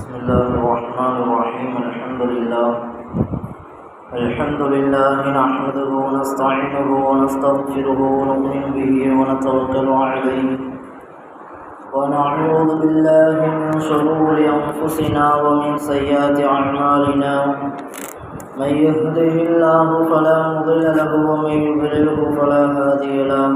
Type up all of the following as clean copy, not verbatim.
بسم الله الرحمن الرحيم الحمد لله نحمده ونستعينه ونستغفره ونؤمن به ونتوكل عليه ونعوذ بالله من شرور أنفسنا ومن سيئات أعمالنا من يهده الله فلا مضل له ومن يضلله فلا هادي له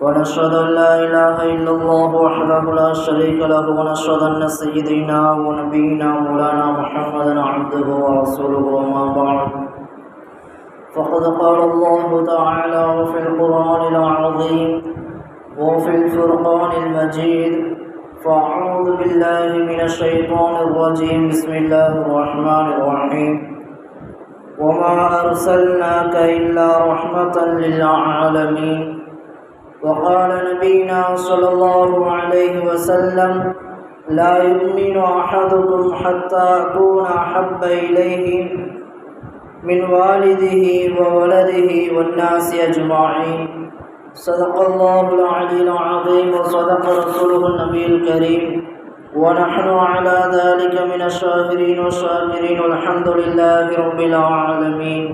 ونشهد أن لا إله إلا الله وحده لا شريك له ونشهد أن سيدنا ونبينا مولانا محمدا عبده ورسوله وما بعد فقد قال الله تعالى في القرآن العظيم وفي الفرقان المجيد فأعوذ بالله من الشيطان الرجيم بسم الله الرحمن الرحيم وما أرسلناك إلا رحمة للعالمين وقال نبينا صلى الله عليه وسلم لا يؤمن أحدكم حتى أكون أحب إليه من والده وولده والناس أجمعين صدق الله العلي العظيم وصدق رسوله النبي الكريم ونحن على ذلك من الشاهدين والشاكرين والحمد لله رب العالمين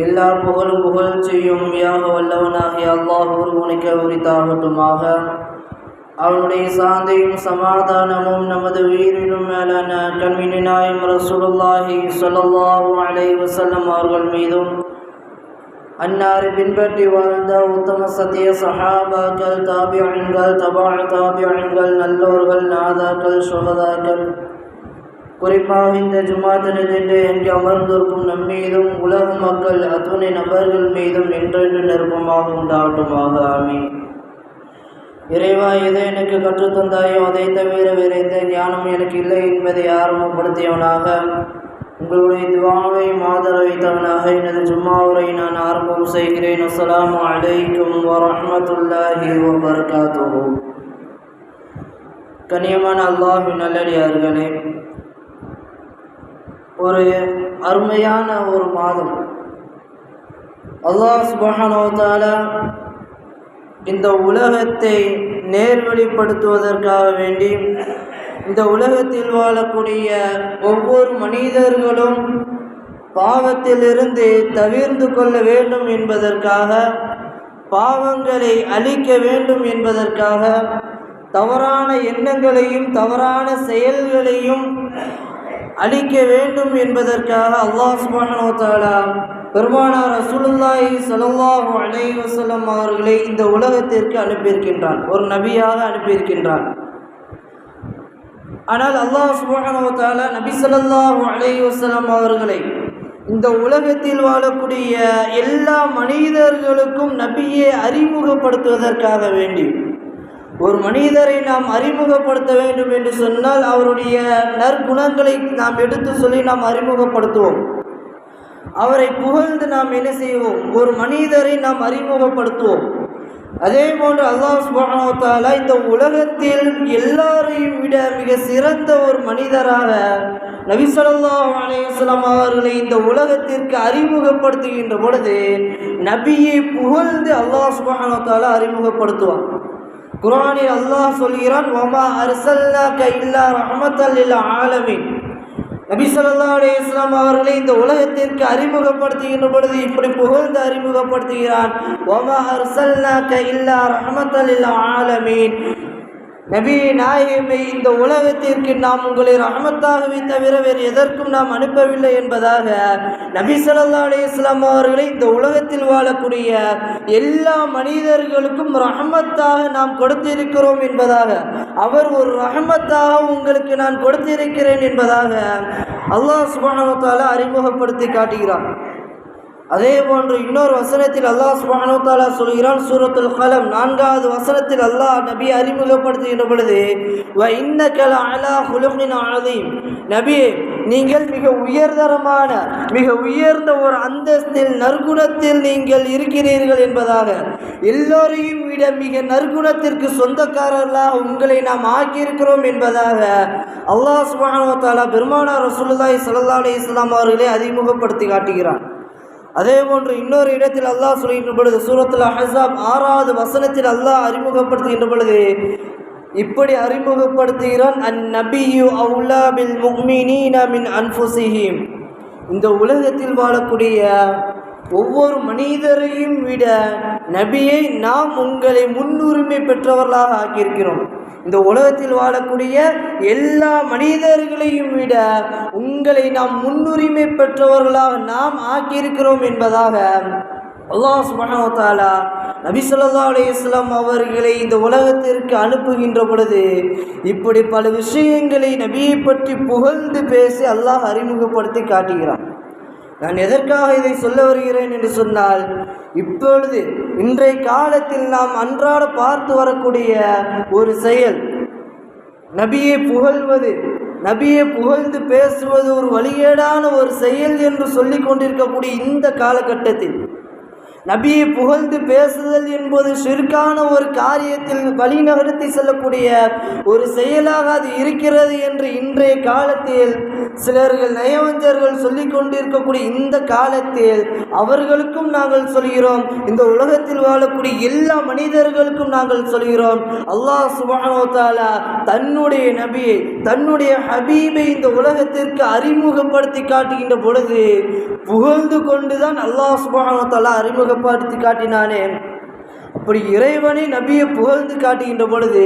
எல்லா புகழும் புகழ்ச்சியும் யாக வல்லவனாகிய அல்லாஹ் ஒருவனுக்கு உரித்தாகட்டுமாக. அவனுடைய சாந்தியும் சமாதானமும் நமது உயிரிலும் மேலான கண்மணி நாயகம் ரசூலுல்லாஹி ஸல்லல்லாஹு அலைஹி வஸல்லம் அவர்கள் மீதும் அன்னாரை பின்பற்றி வாழ்ந்த உத்தம சத்திய சஹாபாக்கள், தாபிஈன்கள், தபா தாபிஈன்கள், நல்லோர்கள், நாதாக்கள், சுஹதாக்கள், குறிப்பாக இந்த ஜுமாத்தினத்திலே எங்கே அமர்ந்திருக்கும் நம்மீதும் உலக மக்கள் அத்துணை நபர்கள் மீதும் என்றென்று நெருக்கமாக உண்டாகட்டுமாக. ஆமீன். இறைவா, எதை எனக்கு கற்றுத்தந்தாயோ அதை தவிர வேறு எந்த ஞானம் எனக்கு இல்லை என்பதை ஆரம்பப்படுத்தியவனாக, உங்களுடைய துஆவை ஆதர வைத்தவனாக எனது ஜும்மா உரை நான் ஆரம்பம் செய்கிறேன். அஸ்ஸலாமு அலைக்கும் வரஹ்மத்துல்லாஹி வபரகாத்துஹு. கண்ணியமான அல்லாஹ்வின் நல்லடியார்களே, ஒரு அருமையான ஒரு மாதம் அல்லாஹ் சுப்ஹானஹு வ தஆலா இந்த உலகத்தை நேர்வழிப்படுத்துவதற்காக வேண்டி இந்த உலகத்தில் வாழக்கூடிய ஒவ்வொரு மனிதர்களும் பாவத்திலிருந்து தவிர்ந்து கொள்ள வேண்டும் என்பதற்காக, பாவங்களை அழிக்க வேண்டும் என்பதற்காக, தவறான எண்ணங்களையும் தவறான செயல்களையும் அழிக்க வேண்டும் என்பதற்காக அல்லாஹ் சுப்ஹானஹு வ தஆலா பெருமானார் ரசூலுல்லாஹி ஸல்லல்லாஹு அலைஹி வஸல்லம் அவர்களை இந்த உலகத்திற்கு அனுப்பியிருக்கின்றான், ஒரு நபியாக அனுப்பியிருக்கின்றான். ஆனால் அல்லாஹ் சுப்ஹானஹு வ தஆலா நபி ஸல்லல்லாஹு அலைஹி வஸல்லம் அவர்களை இந்த உலகத்தில் வாழக்கூடிய எல்லா மனிதர்களுக்கும் நபியை அறிமுகப்படுத்துவதற்காக வேண்டி, ஒரு மனிதரை நாம் அறிமுகப்படுத்த வேண்டும் என்று சொன்னால் அவருடைய நற்குணங்களை நாம் எடுத்து சொல்லி நாம் அறிமுகப்படுத்துவோம். அவரை புகழ்ந்து நாம் என்ன செய்வோம்? ஒரு மனிதரை நாம் அறிமுகப்படுத்துவோம். அதே போன்று அல்லாஹ் சுப்ஹானஹு வ தஆலா இந்த உலகத்தில் எல்லாரையும் விட மிக சிறந்த ஒரு மனிதராக நபி ஸல்லல்லாஹு அலைஹி வஸல்லம் அவர்களை இந்த உலகத்திற்கு அறிமுகப்படுத்துகின்ற பொழுது நபியை புகழ்ந்து அல்லாஹ் சுப்ஹானஹு வ தஆலா அறிமுகப்படுத்துவான். குர்ஆனில் அல்லாஹ் சொல்கிறான், வமா அர்ஸல்னாக இல்லா ரஹ்மத்தல் லில் ஆலமீன். நபி ஸல்லல்லாஹு அலைஹி வஸல்லம் அவர்களை இந்த உலகத்திற்கு அறிமுகப்படுத்துகின்ற பொழுது இப்படி புகழ்ந்து அறிமுகப்படுத்துகிறான், வமா அர்ஸல்னாக இல்லா ரஹ்மத்தல் லில் ஆலமீன். நபி நாயகமே, இந்த உலகத்திற்கு நாம் உங்களை ரஹ்மத்தாகவே தவிர வேறு எதற்கும் நாம் அனுப்பவில்லை என்பதாக நபி ஸல்லல்லாஹு அலைஹி வஸல்லம் அவர்களை இந்த உலகத்தில் வாழக்கூடிய எல்லா மனிதர்களுக்கும் ரஹ்மத்தாக நாம் கொடுத்திருக்கிறோம் என்பதாக, அவர் ஒரு ரஹ்மத்தாக உங்களுக்கு நான் கொடுத்திருக்கிறேன் என்பதாக அல்லாஹ் சுப்ஹானஹு வ தஆலா அறிமுகப்படுத்தி காட்டுகிறான். அதே போன்று இன்னொரு வசனத்தில் அல்லாஹ் சுப்ஹானஹு வ தஆலா சொல்கிறான், சூரத்துல் கலம் 4வது வசனத்தில் அல்லாஹ் நபி அறிமுகப்படுத்துகின்ற பொழுது, வ இன்னக லஅலா குலுகின் அஸீம். நபியே, நீங்கள் மிக உயர்தரமான மிக உயர்ந்த ஒரு அந்தஸ்தில் நற்குணத்தில் நீங்கள் இருக்கிறீர்கள் என்பதாக, எல்லோரையும் விட மிக நற்குணத்திற்கு சொந்தக்காரர்களாக உங்களை நாம் ஆக்கியிருக்கிறோம் என்பதாக அல்லாஹ் சுப்ஹானஹு வ தஆலா பெருமானார் ரசூலுல்லாஹி ஸல்லல்லாஹு அலைஹி வஸல்லம் அவர்களை அறிமுகப்படுத்தி காட்டுகிறான். அதே போன்று இன்னொரு இடத்தில் அல்லாஹ் சொல்கின்ற பொழுது, சூரத்துல் அஹ்ஸாப் 6வது வசனத்தில் அல்லாஹ் அறிமுகப்படுத்துகின்ற பொழுது, இப்படி அறிமுகப்படுத்துகிறான். அந்நபியு அவுலா பில் முஃமினீன மின் அன்ஃபுஸிஹிம். இந்த உலகத்தில் வாழக்கூடிய ஒவ்வொரு மனிதரையும் விட நபியை நாம் உங்களை முன்னுரிமை பெற்றவர்களாக ஆக்கியிருக்கிறோம். இந்த உலகத்தில் வாழக்கூடிய எல்லா மனிதர்களையும் விட உங்களை நாம் முன்னுரிமை பெற்றவர்களாக நாம் ஆக்கியிருக்கிறோம் என்பதாக அல்லாஹ் சுப்ஹானஹு வ தஆலா நபி ஸல்லல்லாஹு அலைஹி வஸல்லம் அவர்களை இந்த உலகத்திற்கு அனுப்புகின்ற பொழுது இப்படி பல விஷயங்களை நபியை பற்றி புகழ்ந்து பேசி அல்லாஹ் அறிமுகப்படுத்தி காட்டுகிறான். நான் எதற்காக இதை சொல்ல வருகிறேன் என்று சொன்னால், இப்பொழுது இன்றைய காலத்தில் நாம் அன்றாட பார்த்து வரக்கூடிய ஒரு செயல், நபியை புகழ்வது, நபியை புகழ்ந்து பேசுவது ஒரு வழிகேடான ஒரு செயல் என்று சொல்லி கொண்டிருக்கக்கூடிய இந்த காலகட்டத்தில் நபியை புகழ்ந்து பேசுதல் என்பது ஷிர்கான ஒரு காரியத்தில் வழிநகர்த்தி செல்லக்கூடிய ஒரு செயலாக அது இருக்கிறது என்று இன்றைய காலத்தில் சிலர்கள் நயவஞ்சர்கள் சொல்லி கொண்டிருக்கக்கூடிய இந்த காலத்தில் அவர்களுக்கும் நாங்கள் சொல்கிறோம், இந்த உலகத்தில் வாழக்கூடிய எல்லா மனிதர்களுக்கும் நாங்கள் சொல்கிறோம், அல்லாஹ் சுப்ஹானஹு வ தஆலா தன்னுடைய நபியை, தன்னுடைய ஹபீபை இந்த உலகத்திற்கு அறிமுகப்படுத்தி காட்டுகின்ற பொழுது புகழ்ந்து கொண்டுதான் அல்லாஹ் சுப்ஹானஹு வ தஆலா அறிமுகப்படுத்தி காட்டினானே. அப்படி இறைவனை நபியை புகழ்ந்து காட்டுகின்ற பொழுது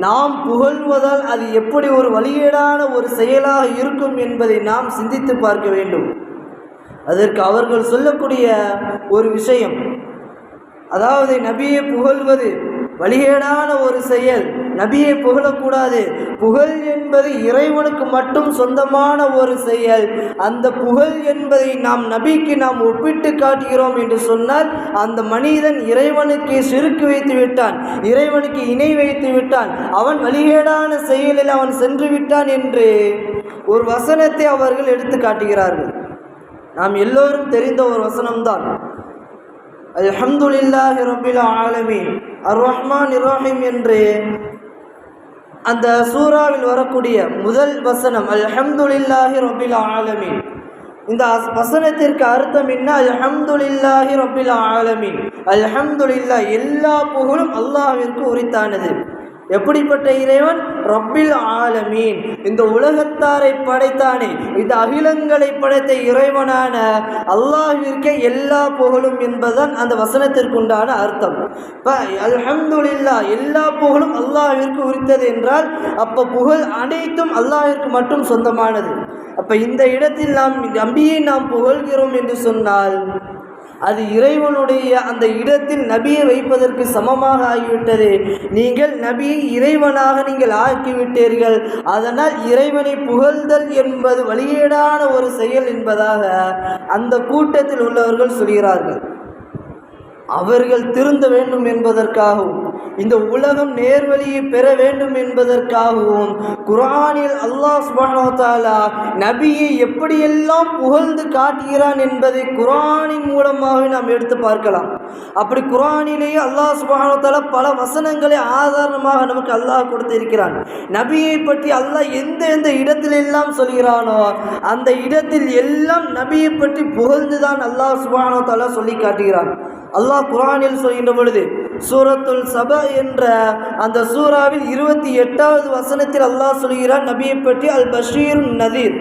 நாம் புகழ்வதால் அது எப்படி ஒரு வழிகேடான ஒரு செயலாக இருக்கும் என்பதை நாம் சிந்தித்து பார்க்க வேண்டும். அதற்கு அவர்கள் சொல்லக்கூடிய ஒரு விஷயம், அதாவது நபியை புகழ்வது வழிகேடான ஒரு செயல், நபியை புகழக்கூடாது, புகழ் என்பது இறைவனுக்கு மட்டும் சொந்தமான ஒரு செயல், அந்த புகழ் என்பதை நாம் நபிக்கு நாம் ஒப்பிட்டு காட்டுகிறோம் என்று சொன்னால் அந்த மனிதன் இறைவனுக்கு ஷிர்க் வைத்து விட்டான், இறைவனுக்கு இணை வைத்து விட்டான், அவன் வழிகேடான செயலில் அவன் சென்று விட்டான் என்று ஒரு வசனத்தை அவர்கள் எடுத்து காட்டுகிறார்கள். நாம் எல்லோரும் தெரிந்த ஒரு வசனம்தான், அல்ஹம்துலில்லாஹி ரப்பில் ஆலமீன் அர்-ரஹ்மானிர் ரஹீம் என்று அந்த சூராவில் வரக்கூடிய முதல் வசனம் அல்ஹம்துலில்லாஹி ரப்பில் ஆலமீன். இந்த வசனத்திற்கு அர்த்தம் என்ன? அல்ஹம்துலில்லாஹி ரப்பில் ஆலமீன், அல்ஹம்துலில்லாஹ் எல்லா புகழும் அல்லாஹ்விற்கு உரித்தானது. எப்படிப்பட்ட இறைவன்? ரப்பில் ஆலமீன், இந்த உலகத்தாரை படைத்தானே, இந்த அகிலங்களை படைத்த இறைவனான அல்லாஹ்விற்கே எல்லா புகழும் என்பதுதான் அந்த வசனத்திற்குண்டான அர்த்தம். அல்ஹம்துலில்லாஹ் எல்லா புகழும் அல்லாஹ்விற்கு உரித்தது என்றால் அப்போ புகழ் அனைத்தும் அல்லாஹ்விற்கு மட்டும் சொந்தமானது. அப்போ இந்த இடத்தில் நாம் நபியை நாம் புகழ்கிறோம் என்று சொன்னால் அது இறைவனுடைய அந்த இடத்தில் நபியை வைப்பதற்கு சமமாக ஆகிவிட்டது. நீங்கள் நபியை இறைவனாக நீங்கள் ஆக்கிவிட்டீர்கள், அதனால் இறைவனை புகழ்தல் என்பது வழிகேடான ஒரு செயல் என்பதாக அந்த கூட்டத்தில் உள்ளவர்கள் சொல்கிறார்கள். அவர்கள் திருந்த வேண்டும் என்பதற்காகவும் இந்த உலகம் நேர்வழியை பெற வேண்டும் என்பதற்காகவும் குர்ஆனில் அல்லாஹ் சுப்ஹானஹு வ தஆலா நபியை எப்படியெல்லாம் புகழ்ந்து காட்டுகிறான் என்பதை குர்ஆனின் மூலமாக நாம் எடுத்து பார்க்கலாம். அப்படி குர்ஆனிலேயே அல்லாஹ் சுப்ஹானஹு வ தஆலா பல வசனங்களை ஆதாரமாக நமக்கு அல்லாஹ் கொடுத்திருக்கிறான். நபியை பற்றி அல்லாஹ் எந்த இடத்திலெல்லாம் சொல்கிறானோ அந்த இடத்தில் எல்லாம் நபியை பற்றி புகழ்ந்துதான் அல்லாஹ் சுப்ஹானஹு வ தஆலா சொல்லி காட்டுகிறான். அல்லாஹ் குர்ஆனில் சொல்கின்ற பொழுது சூரத்துல் சபா என்ற அந்த சூராவில் 28வது வசனத்தில் அல்லாஹ் சொல்கிறான் நபியை பற்றி அல் பஷீருன் நதீர்.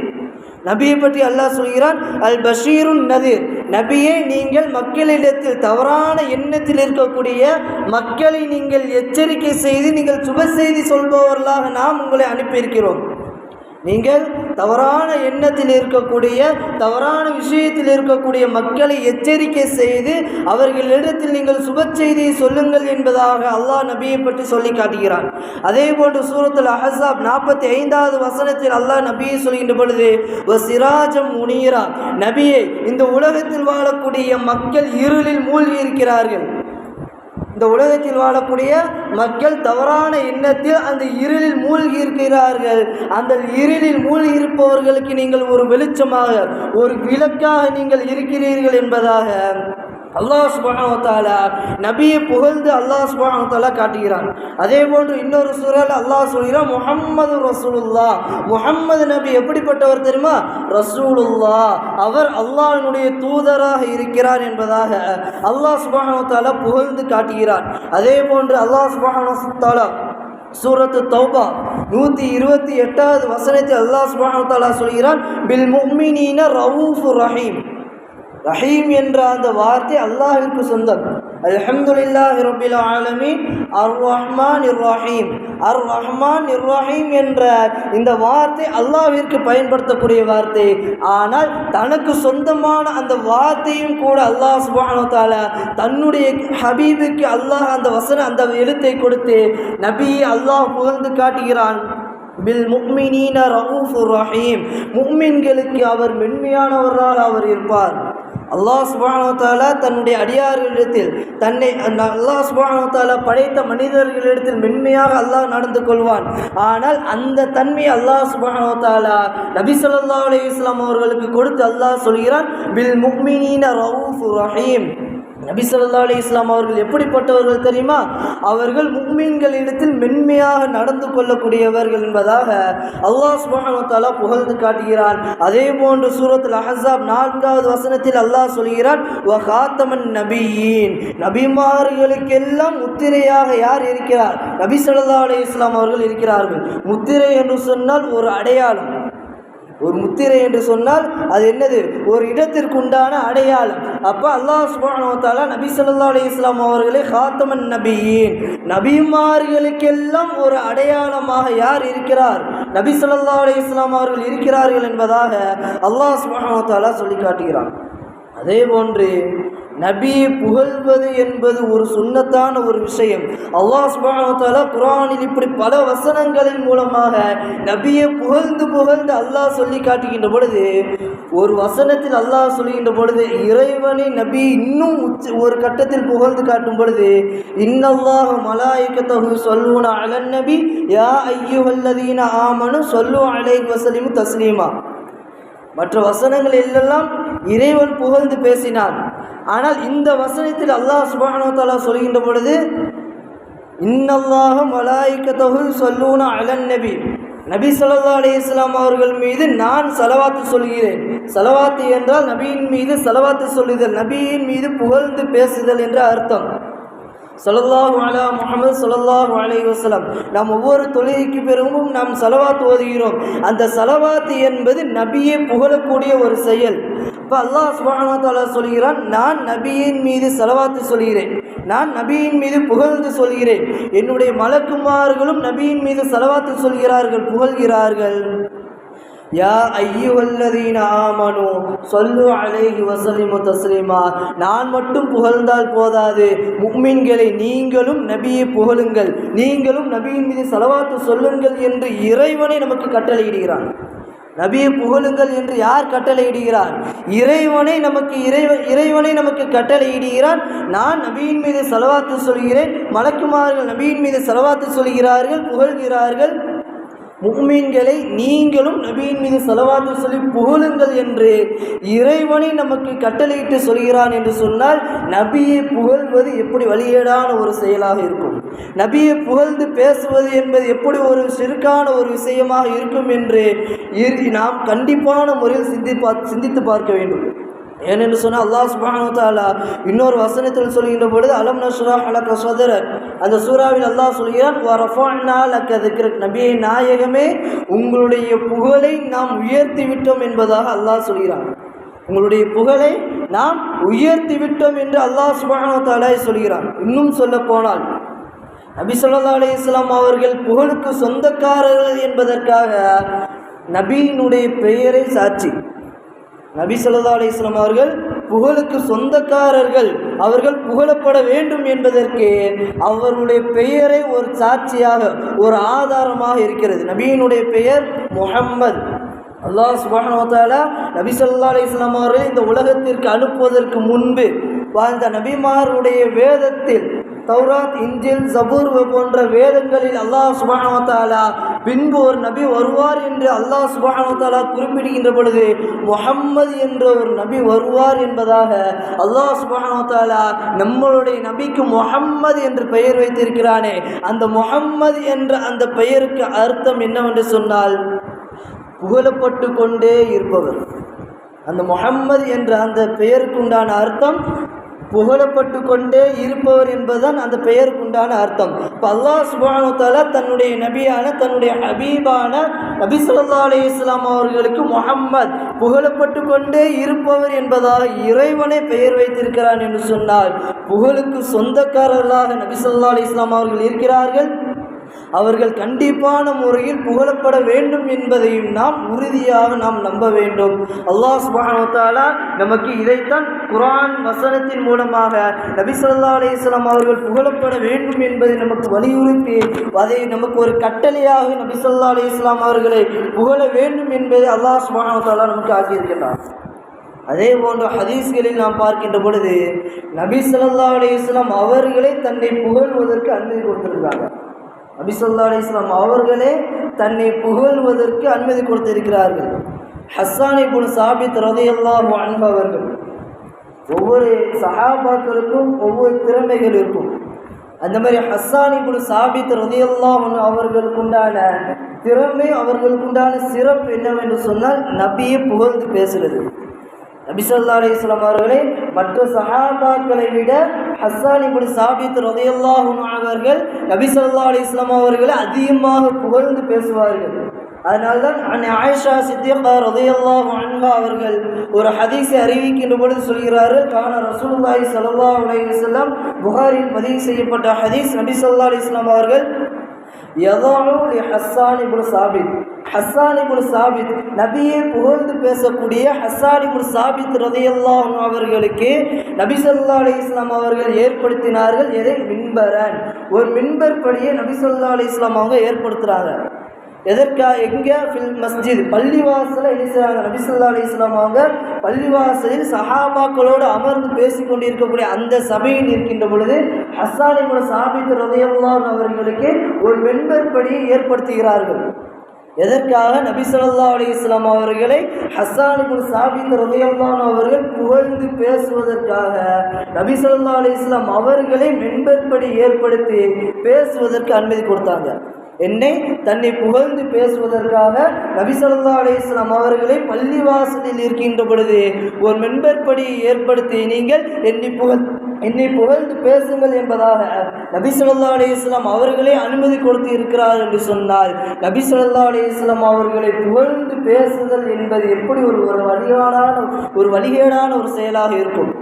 நபியை பற்றி அல்லாஹ் சொல்கிறான் அல் பஷீருன் நதீர், நபியை நீங்கள் மக்களிடத்தில் தவறான எண்ணத்தில் இருக்கக்கூடிய மக்களை நீங்கள் எச்சரிக்கை செய்து நீங்கள் சுப செய்தி சொல்பவர்களாக நாம் உங்களை அனுப்பியிருக்கிறோம். நீங்கள் தவறான எண்ணத்தில் இருக்கக்கூடிய தவறான விஷயத்தில் இருக்கக்கூடிய மக்களை எச்சரிக்கை செய்து அவர்களிடத்தில் நீங்கள் சுப செய்தியை சொல்லுங்கள் என்பதாக அல்லாஹ் நபியை பற்றி சொல்லி காட்டுகிறான். அதே போன்று சூரத்துல் அஹ்ஸாப் 45வது வசனத்தில் அல்லாஹ் நபியை சொல்கின்ற பொழுது வசிராஜம் முனீரா, நபியை இந்த உலகத்தில் வாழக்கூடிய மக்கள் இருளில் மூழ்கி இருக்கிறார்கள், இந்த உலகத்தில் வாழக்கூடிய மக்கள் தவறான எண்ணத்தில் அந்த இருளில் மூழ்கி இருக்கிறார்கள், அந்த இருளில் மூழ்கி இருப்பவர்களுக்கு நீங்கள் ஒரு வெளிச்சமாக ஒரு விளக்காக நீங்கள் இருக்கிறீர்கள் என்பதாக அல்லாஹ் சுப்ஹானஹு வ தஆலா நபியை புகழ்ந்து அல்லாஹ் சுப்ஹானஹு வ தஆலா காட்டுகிறான். அதே போன்று இன்னொரு சூராவில் அல்லாஹ் சொல்கிறான் முஹம்மது ரசூலுல்லாஹ், முஹம்மது நபி எப்படிப்பட்டவர் தெரியுமா? ரசூலுல்லாஹ், அவர் அல்லாஹ்வினுடைய தூதராக இருக்கிறார் என்பதாக அல்லாஹ் சுப்ஹானஹு வ தஆலா புகழ்ந்து காட்டுகிறான். அதே போன்று அல்லாஹ் சுப்ஹானஹு வ தஆலா சூரத்து தௌபா 128வது வசனத்தில் அல்லாஹ் சுப்ஹானஹு வ தஆலா சொல்கிறான், பில் முஃமினீன ரഊஃபுர் ரஹீம். ரஹீம் என்ற அந்த வார்த்தை அல்லாஹ்விற்கு சொந்தம். அல்ஹம்துலில்லாஹி ரப்பில் ஆலமீன் அர் ரஹ்மான் இர் ரஹீம். அர் ரஹ்மான் இர் ரஹீம் என்ற இந்த வார்த்தை அல்லாஹ்விற்கு பயன்படுத்தக்கூடிய வார்த்தை. ஆனால் தனக்கு சொந்தமான அந்த வார்த்தையும் கூட அல்லாஹ் சுப்ஹானஹு வ தஆலா தன்னுடைய ஹபீபுக்கு அல்லாஹ் அந்த வசனம் அந்த எழுத்தை கொடுத்து நபியை அல்லாஹ் புகழ்ந்து காட்டுகிறான். பில் முஃமினீன ரഊஃபுர் ரஹீம். முஃமின்களுக்கு அவர் மென்மையானவராக அவர் இருப்பார். அல்லாஹ் சுப்ஹானஹு வ தஆலா தன்னுடைய அடியார்களிடத்தில் அல்லாஹ் சுப்ஹானஹு வ தஆலா படைத்த மனிதர்களிடத்தில் மென்மையாக அல்லாஹ் நடந்து கொள்வான். ஆனால் அந்த தன்மை அல்லாஹ் சுப்ஹானஹு வ தஆலா நபி ஸல்லல்லாஹு அலைஹி வஸல்லம் அவர்களுக்கு கொடுத்து அல்லாஹ் சொல்கிறான், பில் முஃமினீன ரഊஃபுர் ரஹீம். நபி ஸல்லல்லாஹு அலைஹி வஸல்லம் அவர்கள் எப்படிப்பட்டவர்கள் தெரியுமா? அவர்கள் முஃமின்களிடத்தில் மென்மையாக நடந்து கொள்ளக்கூடியவர்கள் என்பதாக அல்லாஹ் சுப்ஹானஹு வ தஆலா புகழ்ந்து காட்டுகிறான். அதே போன்று சூரத்துல் அஹ்ஸாப் 4வது வசனத்தில் அல்லாஹ் சொல்கிறான், வ காத்தமன் நபியீன். நபிமார்களுக்கெல்லாம் முத்திரையாக யார் இருக்கிறார்? நபி ஸல்லல்லாஹு அலைஹி வஸல்லம் அவர்கள் இருக்கிறார்கள். முத்திரை என்று சொன்னால் ஒரு அடையாளம். ஒரு முத்திரை என்று சொன்னால் அது என்னது? ஒரு இடத்திற்கு உண்டான அடையாளம். அப்போ அல்லாஹ் சுப்ஹானஹு வ தஆலா நபி ஸல்லல்லாஹு அலைஹி வஸல்லம் அவர்களை காத்தமன் நபியீன், நபிமார்களுக்கெல்லாம் ஒரு அடையாளமாக யார் இருக்கிறார்? நபி ஸல்லல்லாஹு அலைஹி வஸல்லம் அவர்கள் இருக்கிறார்கள் என்பதாக அல்லாஹ் சுப்ஹானஹு வ தஆலா சொல்லி காட்டுகிறான். அதே போன்று நபியை புகழ்வது என்பது ஒரு சுன்னத்தான ஒரு விஷயம். அல்லாஹ் சுப்ஹானஹு வ தஆலா குர்ஆனில் இப்படி பல வசனங்களின் மூலமாக நபியை புகழ்ந்து அல்லாஹ் சொல்லி காட்டுகின்ற பொழுது, ஒரு வசனத்தில் அல்லாஹ் சொல்கின்ற பொழுது இறைவனை நபி இன்னும் ஒரு கட்டத்தில் புகழ்ந்து காட்டும் பொழுது, இன்னல்லாஹ மலாயிகத்தஹு ஸல்லூன அலன் நபி யா அய்யுஹல்லதீன ஆமனு ஸல்லூ அலைஹி வஸல்லிமு தஸ்லீமா. மற்ற வசனங்கள் எல்லாம் இறைவன் புகழ்ந்து பேசினான். ஆனால் இந்த வசனத்தில் அல்லாஹ் சுப்ஹானஹு வ தஆலா சொல்கின்ற பொழுது, இன்னல்லாஹ மலாயிகத்தஹு ஸல்லூன அலன் நபி, நபி ஸல்லல்லாஹு அலைஹி வஸல்லம் அவர்கள் மீது நான் ஸலவாத்து சொல்கிறேன். ஸலவாத்து என்றால் நபியின் மீது ஸலவாத்து சொல்லுதல், நபியின் மீது புகழ்ந்து பேசுதல் என்ற அர்த்தம். ஸல்லல்லாஹு அலா முஹம்மது ஸல்லல்லாஹு அலைஹி வஸல்லம். நாம் ஒவ்வொரு தொழுகைக்கு பிறகும் நாம் ஸலவாத் ஓதுகிறோம். அந்த ஸலவாத் என்பது நபியை புகழக்கூடிய ஒரு செயல். இப்போ அல்லாஹ் சுப்ஹானஹு வ தஆலா சொல்கிறான், நான் நபியின் மீது ஸலவாத் சொல்கிறேன், நான் நபியின் மீது புகழ்ந்து சொல்கிறேன். என்னுடைய மலக்குமார்களும் நபியின் மீது ஸலவாத் சொல்கிறார்கள், புகழ்கிறார்கள். யா அய்யுஹல்லதீன ஆமனு ஸல்லு அலைஹி வஸல்லிமு தஸ்லீமா. நான் மட்டும் புகழ்ந்தால் போதாது, முஃமின்களை நீங்களும் நபியை புகழுங்கள், நீங்களும் நபியின் மீது ஸலவாத்து சொல்லுங்கள் என்று இறைவனை நமக்கு கட்டளையிடுகிறான். நபியை புகழுங்கள் என்று யார் கட்டளையிடுகிறார்? இறைவனை நமக்கு கட்டளையிடுகிறான். நான் நபியின் மீது ஸலவாத்து சொல்கிறேன், மலக்குமார்கள் நபியின் மீது ஸலவாத்து சொல்கிறார்கள், புகழ்கிறார்கள். முஃமின்களை நீங்களும் நபியின் மீது ஸலவாத்து சொல்லி புகழுங்கள் என்று இறைவனை நமக்கு கட்டளையிட்டு சொல்கிறான் என்று சொன்னால், நபியை புகழ்வது எப்படி வலியேடான ஒரு செயலாக இருக்கும்? நபியை புகழ்ந்து பேசுவது என்பது எப்படி ஒரு சிறுக்கான ஒரு விஷயமாக இருக்கும் என்று நாம் கண்டிப்பான முறையில் சிந்தித்து பார்க்க வேண்டும். ஏனென்று சொன்னால் அல்லாஹ் சுப்ஹானஹு வ தஆலா இன்னொரு வசனத்தில் சொல்கின்ற பொழுது, அலம் நஷ்ரஹ் லக ஸத்ரக், அந்த சூறாவில் அல்லாஹ் சொல்கிறான், வ ரஃபஅனா லக திக்ரக், நபியே நாயகமே உங்களுடைய புகழை நாம் உயர்த்தி விட்டோம் என்பதாக அல்லாஹ் சொல்கிறான். உங்களுடைய புகழை நாம் உயர்த்தி விட்டோம் என்று அல்லாஹ் சுப்ஹானஹு வ தஆலா சொல்கிறான். இன்னும் சொல்ல போனால் நபி ஸல்லல்லாஹு அலைஹி வஸல்லம் அவர்கள் புகழுக்கு சொந்தக்காரர்கள் என்பதற்காக நபியினுடைய பெயரை சாட்சி, நபி ஸல்லல்லாஹு அலைஹி வஸல்லம் அவர்கள் புகழுக்கு சொந்தக்காரர்கள், அவர்கள் புகழப்பட வேண்டும் என்பதற்கு அவருடைய பெயரை ஒரு சாட்சியாக, ஒரு ஆதாரமாக இருக்கிறது. நபியினுடைய பெயர் முஹம்மது. அல்லாஹ் சுப்ஹானஹு வ தஆலா நபி ஸல்லல்லாஹு அலைஹி வஸல்லம் அவர்களை இந்த உலகத்திற்கு அனுப்புவதற்கு முன்பு வாழ்ந்த நபிமாருடைய வேதத்தில், தௌராத், இன்ஜில், ஜபூர் போன்ற வேதங்களில் அல்லாஹ் சுப்ஹானஹு வ தஆலா பின்பு ஒரு நபி வருவார் என்று அல்லாஹ் சுப்ஹானஹு வ தஆலா குறிப்பிடுகின்ற பொழுது முஹம்மது என்ற ஒரு நபி வருவார் என்பதாக அல்லாஹ் சுப்ஹானஹு வ தஆலா நம்மளுடைய நபிக்கு முஹம்மது என்று பெயர் வைத்திருக்கிறானே, அந்த முஹம்மது என்ற அந்த பெயருக்கு அர்த்தம் என்னவென்று சொன்னால் புகழப்பட்டு கொண்டே இருப்பவர். அந்த முஹம்மது என்ற அந்த பெயருக்கு உண்டான அர்த்தம் புகழப்பட்டு கொண்டே இருப்பவர் என்பதுதான் அந்த பெயருக்குண்டான அர்த்தம். இப்போ அல்லாஹ் சுப்ஹானஹு வ தஆலா தன்னுடைய நபியான தன்னுடைய ஹபீபான நபி ஸல்லல்லாஹு அலைஹி வஸல்லம் அவர்களுக்கு முஹம்மத் புகழப்பட்டு கொண்டே இருப்பவர் என்பதாக இறைவனை பெயர் வைத்திருக்கிறான் என்று சொன்னால் புகழுக்கு சொந்தக்காரர்களாக நபி ஸல்லல்லாஹு அலைஹி வஸல்லம் அவர்கள் இருக்கிறார்கள். அவர்கள் கண்டிப்பான முறையில் புகழப்பட வேண்டும் என்பதையும் நாம் உறுதியாக நாம் நம்ப வேண்டும். அல்லாஹ் சுப்ஹானஹு வ தஆலா நமக்கு இதைத்தான் குர்ஆன் வசனத்தின் மூலமாக நபி ஸல்லல்லாஹு அலைஹி வஸல்லம் அவர்கள் புகழப்பட வேண்டும் என்பதை நமக்கு வலியுறுத்தி அதை நமக்கு ஒரு கட்டளையாக நபி ஸல்லல்லாஹு அலைஹி வஸல்லம் அவர்களை புகழ வேண்டும் என்பதை அல்லாஹ் சுப்ஹானஹு வ தஆலா நமக்கு ஆக்கியிருக்கிறார். அதே போன்ற ஹதீஸ்களில் நாம் பார்க்கின்ற பொழுது நபி ஸல்லல்லாஹு அலைஹி வஸல்லம் அவர்களை தன்னை புகழ்வதற்கு அனுமதி கொடுத்திருக்கிறாங்க. நபி ஸல்லல்லாஹு அலைஹி வஸல்லம் அவர்களே தன்னை புகழ்வதற்கு அனுமதி கொடுத்திருக்கிறார்கள். ஹஸ்ஸான் இப்னு சாபித் ரலியல்லாஹு அன்ஹு அவர்கள், ஒவ்வொரு சஹாபாக்களுக்கும் ஒவ்வொரு திறமைகள் இருக்கும். அந்த மாதிரி ஹஸ்ஸான் இப்னு சாபித் ரலியல்லாஹு அன்ஹு அவர்களுக்குண்டான திறமை, அவர்களுக்குண்டான சிறப்பு என்னவென்று சொன்னால் நபியை புகழ்ந்து பேசுகிறது. நபி ஸல்லல்லாஹு அலைஹி வஸல்லம் அவர்களை மற்ற சஹாபாக்களை விட ஹஸ்ஸான் இப்னு சாபித் ரலியல்லாஹு அன்ஹு அவர்கள் நபி ஸல்லல்லாஹு அலைஹி வஸல்லம் அவர்களை அதிகமாக புகழ்ந்து பேசுவார்கள். அதனால்தான் ஆயிஷா சித்திகா ரலியல்லாஹு அன்ஹா அவர்கள் ஒரு ஹதீஸை அறிவிக்கின்ற பொழுது சொல்கிறார்கள், கான ரசூலுல்லாஹி ஸல்லல்லாஹு அலைஹி வஸல்லம், புகாரில் பதிவு செய்யப்பட்ட ஹதீஸ், நபி ஸல்லல்லாஹு அலைஹி வஸல்லம் அவர்கள் ஹஸ்ஸான் இப்னு சாபித், ஹஸ்ஸான் இப்னு சாபித் நபியை புகழ்ந்து பேசக்கூடிய ஹஸ்ஸான் இப்னு சாபித் ரலியல்லாஹு அன்ஹு அவர்களுக்கு நபி ஸல்லல்லாஹு அலைஹி வஸல்லம் அவர்கள் ஏற்படுத்தினார்கள். எதை? மின்பரன், ஒரு மின்பர் படியை நபி ஸல்லல்லாஹு அலைஹி வஸல்லம் அவங்க ஏற்படுத்துகிறாங்க. எதற்காக? எங்கே? ஃபில் மஸ்ஜித், பள்ளிவாசலை எழுதுகிறாங்க. நபி ஸல்லல்லாஹு அலைஹி வஸல்லம் அவங்க பள்ளிவாசலில் சஹாபாக்களோடு அமர்ந்து பேசிக் கொண்டிருக்கக்கூடிய அந்த சபையில் இருக்கின்ற பொழுது ஹஸ்ஸான் இப்னு சாபித் ரலியல்லாஹு அன்ஹு அவர்களுக்கு ஒரு மென்பர் படியை ஏற்படுத்துகிறார்கள். எதற்காக? நபி ஸல்லல்லாஹு அலைஹி வஸல்லம் அவர்களை ஹஸ்ஸான் இப்னு சாபித் ரலியல்லாஹு அன்ஹு அவர்கள் புகழ்ந்து பேசுவதற்காக நபி ஸல்லல்லாஹு அலைஹி வஸல்லம் அவர்களை மென்பர் படி ஏற்படுத்தி பேசுவதற்கு அனுமதி கொடுத்தாங்க. என்னை தன்னை புகழ்ந்து பேசுவதற்காக நபி ஸல்லல்லாஹு அலைஹி வஸல்லம் அவர்களை பள்ளிவாசலில் இருக்கின்ற பொழுது ஒரு மென்பர்படி ஏற்படுத்தி நீங்கள் என்னை புகழ்ந்து பேசுங்கள் என்பதாக நபி ஸல்லல்லாஹு அலைஹி வஸல்லம் அவர்களே அனுமதி கொடுத்து இருக்கிறார் என்று சொன்னால், நபி ஸல்லல்லாஹு அலைஹி வஸல்லம் அவர்களை புகழ்ந்து பேசுதல் என்பது எப்படி ஒரு வழிகேடான ஒரு செயலாக இருக்கும்.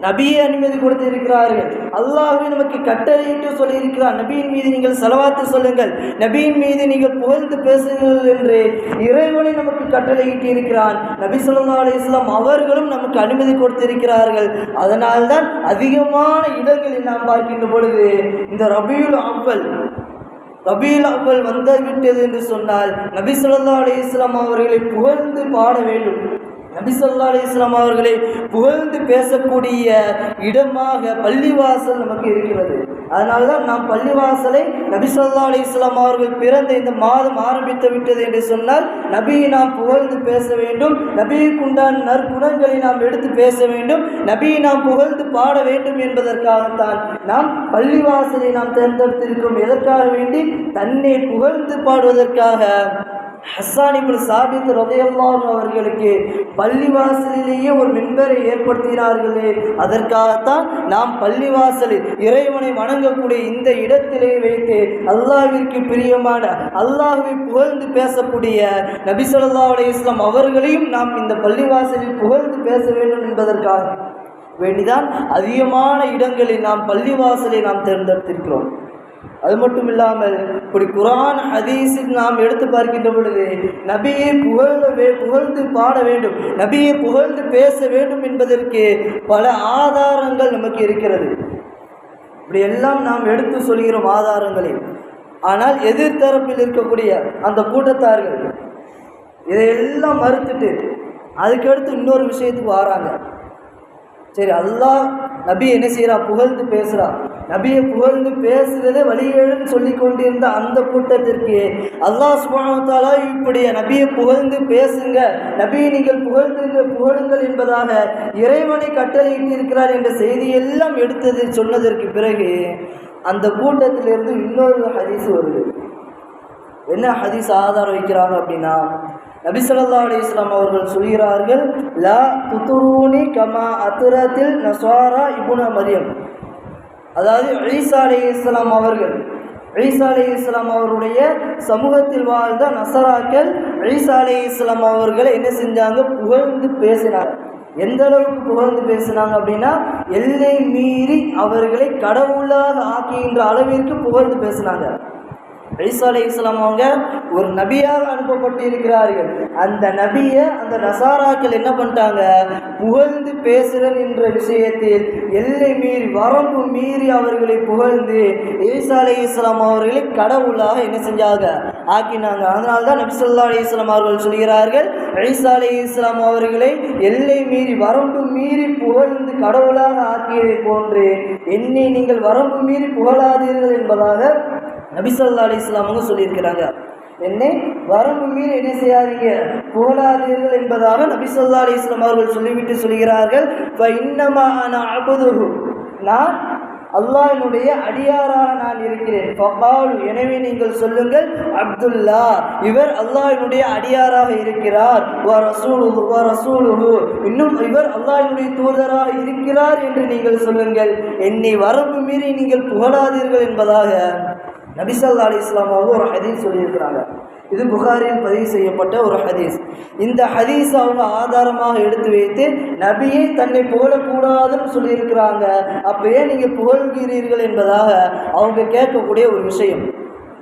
நபியை அனுமதி கொடுத்து இருக்கிறார்கள். அல்லாஹ்வே நமக்கு கட்டளையிட்டு சொல்லியிருக்கிறார், நபியின் மீது நீங்கள் ஸலவாத்து சொல்லுங்கள், நபியின் மீது நீங்கள் புகழ்ந்து பேசுங்கள் என்று இறைவனை நமக்கு கட்டளையிட்டு இருக்கிறான். நபி ஸல்லல்லாஹு அலைஹி வஸல்லம் அவர்களும் நமக்கு அனுமதி கொடுத்திருக்கிறார்கள். அதனால்தான் அதிகமான இடங்களில் நாம் பார்க்கின்ற பொழுது இந்த ரபியுல் அவ்வல் வந்து விட்டது என்று சொன்னால் நபி ஸல்லல்லாஹு அலைஹி வஸல்லம் அவர்களை புகழ்ந்து பாட வேண்டும். நபி ஸல்லல்லாஹு அலைஹி வஸல்லம் அவர்களை புகழ்ந்து பேசக்கூடிய இடமாக பள்ளிவாசல் நமக்கு இருக்கிறது. அதனால்தான் நாம் பள்ளிவாசலை நபி ஸல்லல்லாஹு அலைஹி வஸல்லம் அவர்கள் பிறந்த இந்த மாதம் ஆரம்பித்து விட்டது என்று சொன்னால் நபியை நாம் புகழ்ந்து பேச வேண்டும், நபிக்குண்டான நற்குணங்களை நாம் எடுத்து பேச வேண்டும், நபியை நாம் புகழ்ந்து பாட வேண்டும் என்பதற்காகத்தான் நாம் பள்ளிவாசலை நாம் தேர்ந்தெடுத்திருக்கிறோம். எதற்காக வேண்டி? தன்னை புகழ்ந்து பாடுவதற்காக. ஹஸ்ஸான் இப்னு சாபித் ரலியல்லாஹு அன்ஹு அவர்களுக்கு பள்ளிவாசலிலேயே ஒரு மின்பரை ஏற்படுத்தினார்களே, அதற்காகத்தான் நாம் பள்ளிவாசலில் இறைவனை வணங்கக்கூடிய இந்த இடத்திலே வைத்து அல்லாஹ்விற்கு பிரியமான அல்லாஹ்வை புகழ்ந்து பேசக்கூடிய நபி ஸல்லல்லாஹு அலைஹி வஸல்லம் அவர்களையும் நாம் இந்த பள்ளிவாசலில் புகழ்ந்து பேச வேண்டும் என்பதற்காக வேண்டிதான் அதிகமான இடங்களில் நாம் பள்ளிவாசலை நாம் தேர்ந்தெடுத்திருக்கிறோம். அது மட்டும் இல்லாமல் இப்படி குர்ஆன் ஹதீஸில் நாம் எடுத்து பார்க்கின்ற பொழுது நபியை புகழ்ந்து பாட வேண்டும், நபியை புகழ்ந்து பேச வேண்டும் என்பதற்கு பல ஆதாரங்கள் நமக்கு இருக்கிறது. இப்படி எல்லாம் நாம் எடுத்து சொல்கிறோம் ஆதாரங்களை. ஆனால் எதிர்த்தரப்பில் இருக்கக்கூடிய அந்த கூட்டத்தார்கள் இதையெல்லாம் மறுத்துட்டு அதுக்கடுத்து இன்னொரு விஷயத்துக்கு வராங்க. சரி, அல்லாஹ் நபி என்ன செய்கிறா? புகழ்ந்து பேசுகிறா. நபியை புகழ்ந்து பேசுகிறதே வழிகேடுன்னு சொல்லி கொண்டிருந்த அந்த கூட்டத்திற்கு அல்லாஹ் சுப்ஹானஹு வ தஆலா இப்படி நபியை புகழ்ந்து பேசுங்க, நபியை நீங்கள் புகழுங்கள் என்பதாக இறைவனை கட்டளையிட்டு இருக்கிறார் என்ற செய்தியெல்லாம் சொன்னதற்கு பிறகு அந்த கூட்டத்திலிருந்து இன்னொரு ஹதீஸ் வருது. என்ன ஹதீஸ் ஆதாரம் வைக்கிறாங்க அப்படின்னா, நபி ஸல்லல்லாஹு அலைஹி வஸல்லம் அவர்கள் சொல்கிறார்கள், லா துதுரூனி கமா அத்ரத்தில் நஸ்வாரா இப்னு மரியம். அதாவது ஈசா அலைஹிஸ்ஸலாம் அவருடைய சமூகத்தில் வாழ்ந்த நசராக்கள் ஈசா அலைஹிஸ்ஸலாம் அவர்களை என்ன செஞ்சாங்க? புகழ்ந்து பேசினார். எந்த அளவுக்கு புகழ்ந்து பேசினாங்க அப்படின்னா, எல்லை மீறி அவர்களை கடவுளாக ஆக்குகின்ற அளவிற்கு புகழ்ந்து பேசினாங்க. ஈசா அலைஹிஸ்ஸலாம் அவங்க ஒரு நபியாக அனுப்பப்பட்டு இருக்கிறார்கள். அந்த நபியை அந்த நசாராக்கள் என்ன பண்ணிட்டாங்க? புகழ்ந்து பேசுகிறன் என்ற விஷயத்தில் எல்லை மீறி, வரம்பு மீறி அவர்களை புகழ்ந்து ஈசா அலைஹிஸ்ஸலாம் அவர்களை கடவுளாக என்ன செஞ்சாங்க? ஆக்கினாங்க. அதனால்தான் நபி ஸல்லல்லாஹு அலைஹி வஸல்லம் அவர்கள் சொல்கிறார்கள், ஈசா அலைஹிஸ்ஸலாம் அவர்களை எல்லை மீறி, வரம்பு மீறி புகழ்ந்து கடவுளாக ஆக்கியதை போன்று என்னை நீங்கள் வரம்பு மீறி புகழாதீர்கள் என்பதாக நபி ஸல்லல்லாஹு அலைஹி வஸல்லம் அவங்க சொல்லியிருக்கிறாங்க. என்னை வரம்பு மீறி என்ன செய்யாதீங்க? புகழாதீர்கள் என்பதாக நபி ஸல்லல்லாஹு அலைஹி வஸல்லம் அவர்கள் சொல்லிவிட்டு சொல்கிறார்கள், இன்னமா அனா அபுதுஹு, நான் அல்லாஹ்வினுடைய அடியாராக நான் இருக்கிறேன். ஃபகாலு, எனவே நீங்கள் சொல்லுங்கள், அப்துல்லா, இவர் அல்லாஹ்வினுடைய அடியாராக இருக்கிறார். வ ரசூலுஹு, இன்னும் இவர் அல்லாஹ்வினுடைய தூதராக இருக்கிறார் என்று நீங்கள் சொல்லுங்கள். என்னை வரம்பு மீறி நீங்கள் புகழாதீர்கள் என்பதாக நபி ஸல்லல்லாஹு அலைஹி வஸல்லம் அவங்க ஒரு ஹதீஸ் சொல்லியிருக்கிறாங்க. இது புகாரில் பதிவு செய்யப்பட்ட ஒரு ஹதீஸ். இந்த ஹதீஸ் அவங்க ஆதாரமாக எடுத்து வைத்து நபியை தன்னை புகழக்கூடாதுன்னு சொல்லியிருக்கிறாங்க. அப்பயே நீங்கள் புகழ்கிறீர்கள் என்பதாக அவங்க கேட்கக்கூடிய ஒரு விஷயம்.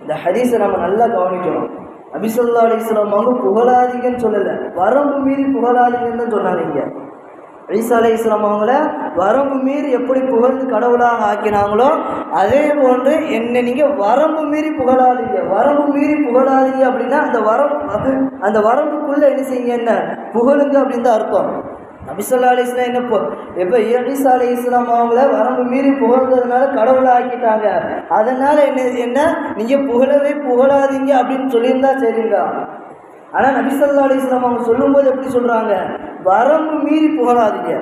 இந்த ஹதீஸை நம்ம நல்லா கவனிக்கணும். நபி ஸல்லல்லாஹு அலைஹி வஸல்லம் அவங்க புகழாதீங்கன்னு சொல்லலை, வரம்பு மீறி புகழாதீங்கன்னு தான் சொன்னாங்க. இங்கே ஈசா அலைஹிஸ்ஸலாம் அவங்கள வரம்பு மீறி எப்படி புகழ்ந்து கடவுளாக ஆக்கினாங்களோ அதே போன்று என்னை நீங்கள் வரம்பு மீறி புகழாதீங்க. வரம்பு மீறி புகழாதீங்க அப்படின்னா அந்த வரம்புக்குள்ளே என்ன செய்யுங்க? என்ன புகழுங்க அப்படின்னு தான் அர்த்தம். நபி ஸல்லல்லாஹு அலைஹி வஸல்லம் எப்போ ஈசா அலைஹிஸ்ஸலாம் அவங்கள வரம்பு மீறி புகழ்ந்ததுனால கடவுளை ஆக்கிட்டாங்க. அதனால் என்ன நீங்கள் புகழாதீங்க அப்படின்னு சொல்லியிருந்தா சரிங்க. ஆனால் நபி ஸல்லல்லாஹு அலைஹி வஸல்லம் அவங்க சொல்லும்போது எப்படி சொல்கிறாங்க? வரம்பு மீறி புகழாதீங்க,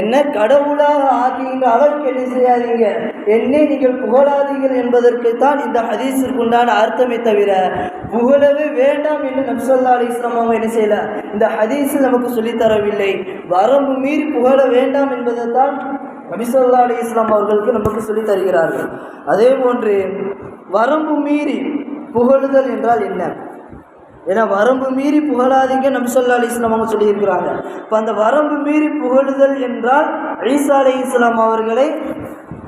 என்ன கடவுளாக ஆக்குகின்ற அளவுக்கு என்ன செய்யாதீங்க, என்னை நீங்கள் புகழாதீர்கள் என்பதற்கு தான் இந்த ஹதீஸிற்குண்டான அர்த்தமே தவிர புகழவே வேண்டாம் என்று நபி ஸல்லல்லாஹு அலைஹி வஸல்லம் அவங்க என்ன செய்யல, இந்த ஹதீஸில் நமக்கு சொல்லித்தரவில்லை. வரம்பு மீறி புகழ வேண்டாம் என்பதை தான் நபி ஸல்லல்லாஹு அலைஹி வஸல்லம் அவர்களுக்கு நமக்கு சொல்லித் தருகிறார்கள். அதே போன்று வரம்பு மீறி புகழுதல் என்றால் என்ன? ஏன்னா வரம்பு மீறி புகழாதீங்க நபி ஸல்லல்லாஹு அலைஹி வஸல்லம் அவங்க சொல்லியிருக்கிறாங்க. இப்போ அந்த வரம்பு மீறி புகழுதல் என்றால் ஈசா அலைஹிஸ்ஸலாம் அவர்களை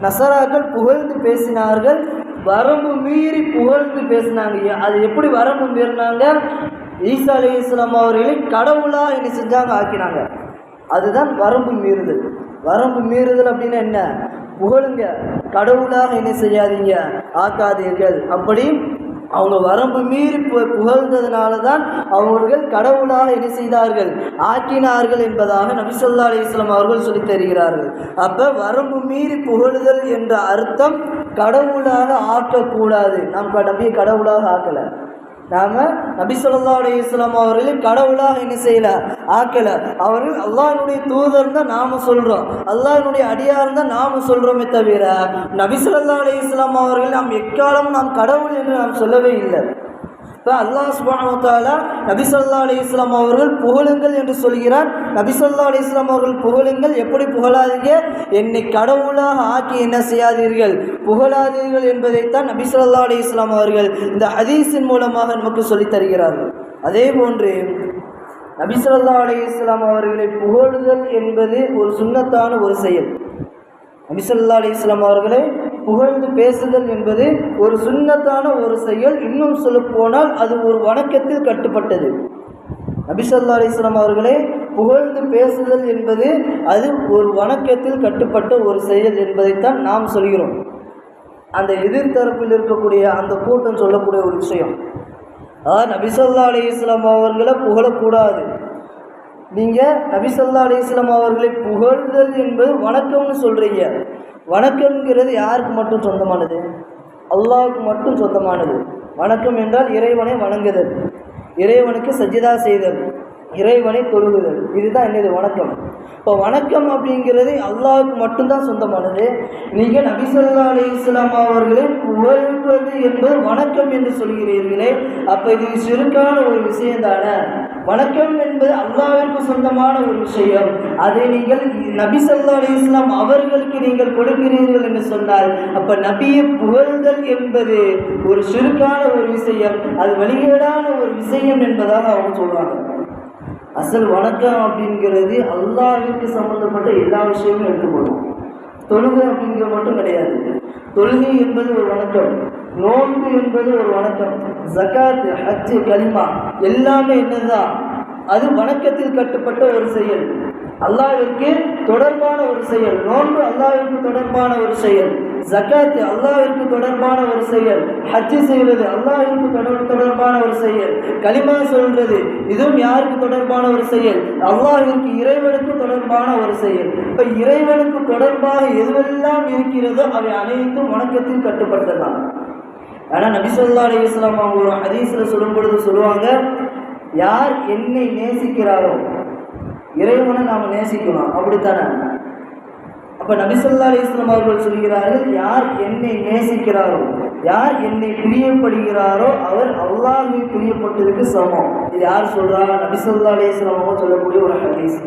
நசராக்கள் புகழ்ந்து பேசினார்கள். வரம்பு மீறி புகழ்ந்து பேசினாங்க. அது எப்படி வரம்பு மீறினாங்க? ஈசா அலைஹிஸ்ஸலாம் அவர்களை கடவுளாக என்ன செஞ்சாங்க? ஆக்கினாங்க. அதுதான் வரம்பு மீறுதல். வரம்பு மீறுதல் அப்படின்னா என்ன? புகழுங்க, கடவுளாக என்ன செய்யாதீங்க, ஆக்காதீர்கள். அப்படி அவங்க வரம்பு மீறி புகழ்ந்ததுனால தான் அவர்கள் கடவுளாக என்ன செய்தார்கள்? ஆக்கினார்கள் என்பதாக நபி ஸல்லல்லாஹு அலைஹி வஸல்லம் அவர்கள் சொல்லித் தருகிறார்கள். அப்போ வரம்பு மீறி புகழுதல் என்ற அர்த்தம் கடவுளாக ஆக்கக்கூடாது. நாம் நபியை கடவுளாக ஆக்கலை. நாம் நபி ஸல்லல்லாஹு அலைஹி வஸல்லம் அவர்களை கடவுளாக என்ன செய்யலை, ஆக்கலை. அவர்கள் அல்லாஹ்வினுடைய தூதர் தான் நாம் சொல்கிறோம், அல்லாஹ்வினுடைய அடியார் தான் நாம் சொல்கிறோமே தவிர நபி ஸல்லல்லாஹு அலைஹி வஸல்லம் அவர்கள் நாம் எக்காலமும் நாம் கடவுள் என்று நாம் சொல்லவே இல்லை. இப்போ அல்லாஹ் சுப்ஹானஹு வ தஆலா நபி ஸல்லல்லாஹு அலைஹி வஸல்லம் அவர்கள் புகழுங்கள் என்று சொல்கிறார். நபி ஸல்லல்லாஹு அலைஹி வஸல்லம் அவர்கள் புகழுங்கள், எப்படி புகழாதீங்க? என்னை கடவுளாக ஆக்கி என்ன செய்யாதீர்கள், புகழாதீர்கள் என்பதைத்தான் நபி ஸல்லல்லாஹு அலைஹி வஸல்லம் அவர்கள் இந்த ஹதீஸின் மூலமாக நமக்கு சொல்லித் தருகிறார்கள். அதே போன்று நபி ஸல்லல்லாஹு அலைஹி வஸல்லம் அவர்களை புகழுதல் என்பது ஒரு சுன்னத்தான ஒரு செயல். நபி ஸல்லல்லாஹு அலைஹி வஸல்லம் அவர்களை புகழ்ந்து பேசுதல் என்பது ஒரு சுன்னத்தான ஒரு செயல். இன்னும் சொல்ல போனால் அது ஒரு வணக்கத்தில் கட்டுப்பட்டது. நபி ஸல்லல்லாஹு அலைஹி வஸல்லம் அவர்களை புகழ்ந்து பேசுதல் என்பது அது ஒரு வணக்கத்தில் கட்டுப்பட்ட ஒரு செயல் என்பதைத்தான் நாம் சொல்கிறோம். அந்த எதிர்த்தரப்பில் இருக்கக்கூடிய அந்த கூட்டம் சொல்லக்கூடிய ஒரு விஷயம், நபி ஸல்லல்லாஹு அலைஹி வஸல்லம் அவர்களை புகழக்கூடாது. நீங்கள் நபி ஸல்லல்லாஹு அலைஹி வஸல்லம் அவர்களை புகழ்தல் என்பது வணக்கம்னு சொல்கிறீங்க. வணக்கம்ங்கிறது யாருக்கு மட்டும் சொந்தமானது? அல்லாஹ்வுக்கு மட்டும் சொந்தமானது. வணக்கம் என்றால் இறைவனை வணங்குதல், இறைவனுக்கு சஜிதா செய்தல். இறைவனை தொழுகுதல், இதுதான் என்னது வணக்கம். இப்போ வணக்கம் அப்படிங்கிறது அல்லாஹ்வுக்கு மட்டும்தான் சொந்தமானது. நீங்கள் நபி ஸல்லல்லாஹு அலைஹி வஸல்லம் அவர்களை புகழ்வது என்பது வணக்கம் என்று சொல்கிறீர்களே, அப்போ இது ஷிர்கான ஒரு விஷயம் தானே. வணக்கம் என்பது அல்லாஹ்விற்கு சொந்தமான ஒரு விஷயம். அதை நீங்கள் நபி ஸல்லல்லாஹு அலைஹி வஸல்லம் அவர்களுக்கு நீங்கள் கொடுக்கிறீர்கள் என்று சொன்னால், அப்போ நபியை புகழ்தல் என்பது ஒரு ஷிர்கான ஒரு விஷயம், அது வழிகேடான ஒரு விஷயம் என்பதாக அவங்க சொல்கிறாங்க. அசல் வணக்கம் அப்படிங்கிறது அல்லாஹ்விற்கு சம்பந்தப்பட்ட எல்லா விஷயமும் எடுத்துக்கொள்ளும். தொழுகை அப்படிங்கிற மட்டும் கிடையாது. தொழுகை என்பது ஒரு வணக்கம், நோன்பு என்பது ஒரு வணக்கம், ஜகாத், ஹஜ், கலிமா எல்லாமே என்னதான், அது வணக்கத்தில் கட்டுப்பட்ட ஒரு செயல், அல்லாஹ்விற்கு தொடர்பான ஒரு செயல். நோன்பு அல்லாஹ்விற்கு தொடர்பான ஒரு செயல், ஜகாத் அல்லாஹ்விற்கு தொடர்பான ஒரு செயல், ஹஜ் செய்வது அல்லாஹ்விற்கு தொடர்பான ஒரு செயல், கலிமா சொல்றது இதுவும் யாருக்கு தொடர்பான ஒரு செயல், அல்லாஹ்விற்கு இறைவனுக்கு தொடர்பான ஒரு செயல். இப்போ இறைவனுக்கு தொடர்பாக எதுவெல்லாம் இருக்கிறதோ அவை அனைத்தும் வணக்கத்தில் கட்டுப்பட்டதான். ஆனால் நபி ஸல்லல்லாஹு அலைஹி வஸல்லம் அவங்க ஒரு ஹதீஸில் சொல்லும் பொழுது சொல்லுவாங்க, யார் என்னை நேசிக்கிறாரோ, இறைவனை நாம் நேசிக்கணும், அப்படித்தானே. அப்போ நபி ஸல்லல்லாஹு அலைஹி வஸல்லம் அவர்கள் சொல்கிறார்கள், யார் என்னை நேசிக்கிறாரோ, யார் என்னை பிரியப்படுகிறாரோ அவர் அல்லாஹ்வை பிரியப்பட்டதுக்கு சமம். இது யார் சொல்றா? நபி ஸல்லல்லாஹு அலைஹி வஸல்லம் அவங்க சொல்லக்கூடிய ஒரு ஹதீஸ்.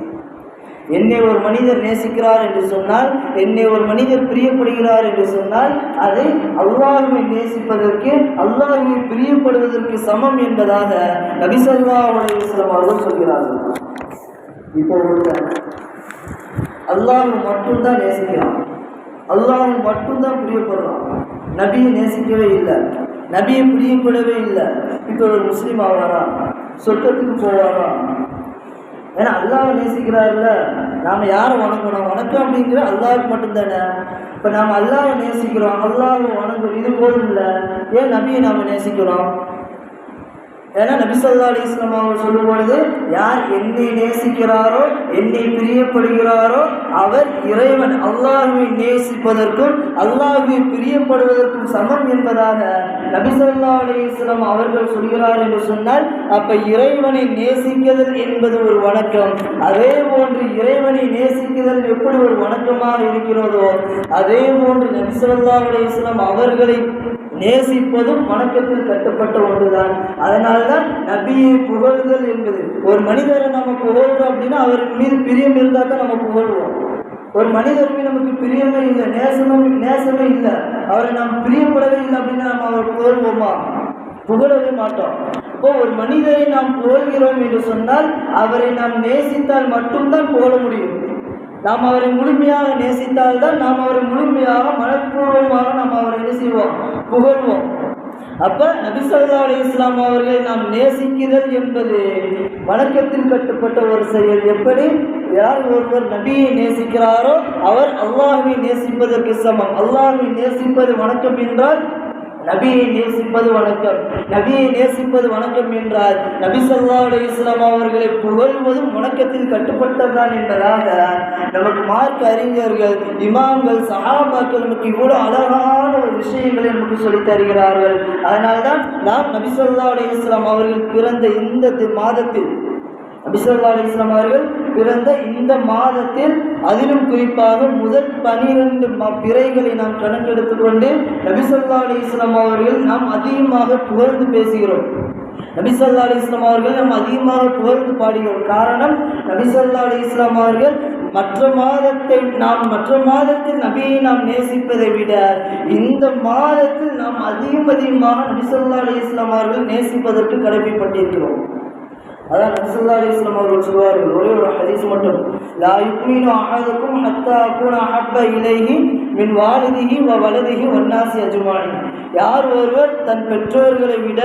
என்னை ஒரு மனிதர் நேசிக்கிறார் என்று சொன்னால், என்னை ஒரு மனிதர் பிரியப்படுகிறார் என்று சொன்னால், அதை அல்லாஹ்வை நேசிப்பதற்கு, அல்லாஹ்வை பிரியப்படுவதற்கு சமம் என்பதாக நபி ஸல்லல்லாஹு அலைஹி வஸல்லம் அவர்கள் சொல்கிறார்கள். இப்போ அல்லாஹ் மட்டும்தான் நேசிக்கிறான், அல்லாஹ் மட்டும்தான் பிரியப்படுறான், நபியை நேசிக்கவே இல்லை, நபியை பிரியப்படவே இல்லை. இப்போ ஒரு முஸ்லீம் ஆவாரா? சொர்க்கத்துக்கு போவாரா? ஏன்னா அல்லாஹ் நேசிக்கிறார்ல, நாம் யாரை வணங்கணும்? வணக்கம் அப்படிங்கிற அல்லாஹ்வுக்கு மட்டும்தானே. இப்போ நாம் அல்லாஹ்வை நேசிக்கிறோம், அல்லாஹ்வை வணங்குறோம், இது போதும் இல்லை, ஏன் நபியை நாம் நேசிக்கிறோம்? ஏன்னா நபி ஸல்லல்லாஹு அலைஹி வஸல்லம் அவங்க சொல்லும் பொழுது, யார் என்னை நேசிக்கிறாரோ, என்னை பிரியப்படுகிறாரோ அவர் இறைவன் அல்லாஹ்வை நேசிப்பதற்கும் அல்லாஹ்வை பிரியப்படுவதற்கும் சமம் என்பதாக நபி ஸல்லல்லாஹு அலைஹி வஸல்லம் அவர்கள் சொல்கிறார் என்று சொன்னால், அப்போ இறைவனை நேசிக்குதல் என்பது ஒரு வணக்கம். அதே போன்று இறைவனை நேசிக்குதல் எப்படி ஒரு வணக்கமாக இருக்கிறதோ, அதே போன்று நபி ஸல்லல்லாஹு அலைஹி வஸல்லம் அவர்களை நேசிப்பதும் வணக்கத்தில் கட்டுப்பட்ட ஒன்றுதான். அதனால்தான் நபியை புகழ்தல் என்பது, ஒரு மனிதரை நம்ம புகழ்றோம் அப்படின்னா அவரின் மீது பிரியம் இருந்தால் தான் நம்ம புகழ்வோம். ஒரு மனிதர் மீது நமக்கு பிரியமே இல்லை, நேசமே இல்லை, அவரை நாம் பிரியப்படவே இல்லை அப்படின்னா நம்ம அவரை புகழ்வோமா? புகழவே மாட்டோம். இப்போ ஒரு மனிதரை நாம் புகழ்கிறோம் என்று சொன்னால் அவரை நாம் நேசித்தால் மட்டும்தான் புகழ முடியும். நாம் அவரை முழுமையாக நேசித்தால்தான் நாம் அவரை முழுமையாக மனப்பூர்வமாக நாம் அவரை என்ன செய்வோம்? புகழ்வோம். அப்போ நபி ஸல்லல்லாஹு அலைஹி வஸல்லம் அவர்களை நாம் நேசிக்குதல் என்பது வணக்கத்தில் கட்டுப்பட்ட ஒரு செயல். எப்படி? யார் ஒருவர் நபியை நேசிக்கிறாரோ அவர் அல்லாஹ்வை நேசிப்பதற்கு சமம். அல்லாஹ்வை நேசிப்பது வணக்கம் என்றால் நபியை நேசிப்பது வணக்கம். நபியை நேசிப்பது வணக்கம் என்றால் நபி ஸல்லல்லாஹு அலைஹி வஸல்லம் அவர்களை புகழ்வதும் வணக்கத்தில் கட்டுப்பட்டதுதான் என்பதாக நமக்கு மார்க்க அறிஞர்கள், இமாம்கள், சஹாபாக்கள் நமக்கு இவ்வளோ அழகான ஒரு விஷயங்களை நமக்கு சொல்லித் தருகிறார்கள். அதனால்தான் நாம் நபி ஸல்லல்லாஹு அலைஹி வஸல்லம் அவர்கள் பிறந்த இந்த மாதத்தில், நபி ஸல்லல்லாஹு அலைஹி வஸல்லம் அவர்கள் பிறந்த இந்த மாதத்தில், அதிலும் குறிப்பாக முதல் 12 பிறைகளை நாம் கணக்கெடுத்துக்கொண்டு நபி ஸல்லல்லாஹு அலைஹி வஸல்லம் அவர்கள் நாம் அதிகமாக புகழ்ந்து பேசுகிறோம். நபி ஸல்லல்லாஹு அலைஹி வஸல்லம் அவர்கள் நாம் அதிகமாக புகழ்ந்து பாடுகிறோம். காரணம், நபி ஸல்லல்லாஹு அலைஹி வஸல்லம் அவர்கள் மற்ற மாதத்தில் நபியை நாம் நேசிப்பதை விட இந்த மாதத்தில் நாம் அதிகமாக நபி ஸல்லல்லாஹு அலைஹி வஸல்லம் அவர்கள் நேசிப்பதற்கு கடமைப்பட்டிருக்கிறோம். அதான் நபி ஸல்லல்லாஹு அலைஹி வஸல்லம் அவர்கள் சொல்வார்கள், ஒரே ஒரு ஹதீஸ் மட்டும், லா யுக்மினு அஹதுக்கும் ஹத்தா அகூன அஹப்ப இலைஹி மின் வாலிதிஹி வ வலதிஹி வன்னாசி அஜ்மாயின். யார் ஒருவர் தன் பெற்றோர்களை விட,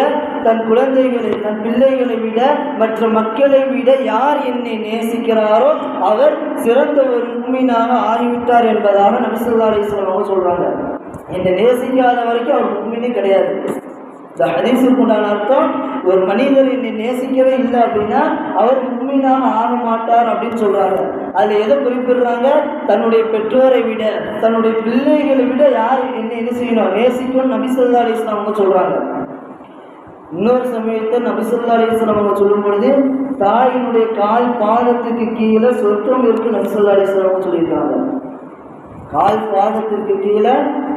தன் குழந்தைகளை, தன் பிள்ளைகளை விட, மற்ற மக்களை விட யார் என்னை நேசிக்கிறாரோ அவர் சிறந்த ஒரு முஃமினாக ஆகிவிட்டார் என்பதாக நபி ஸல்லல்லாஹு அலைஹி வஸல்லம் அவங்க சொல்றாங்க. என்னை நேசிக்காத வரைக்கும் அவர் முஃமினே கிடையாது. இந்த ஹதீஸுக்கு உண்டான அர்த்தம், ஒரு மனிதர் என்னை நேசிக்கவே இல்லை அப்படின்னா அவர் முஃமினாக ஆக மாட்டார் அப்படின்னு சொல்றாங்க. அதில் எதை குறிப்பிடுறாங்க? தன்னுடைய பெற்றோரை விட, தன்னுடைய பிள்ளைகளை விட யார் என்னை என்ன செய்யணும்? நேசிக்கணும் நபி ஸல்லல்லாஹு அலைஹி வஸல்லம் அவங்க சொல்றாங்க. இன்னொரு சமயத்தை நபி ஸல்லல்லாஹு அலைஹி வஸல்லம் அவங்க சொல்லும் பொழுது, தாயினுடைய கால் பாதத்துக்கு கீழே சொர்க்கம் இருக்கு நபி ஸல்லல்லாஹு அலைஹி வஸல்லம் சொல்லியிருக்காங்க. கால் பாதத்திற்கு கீழே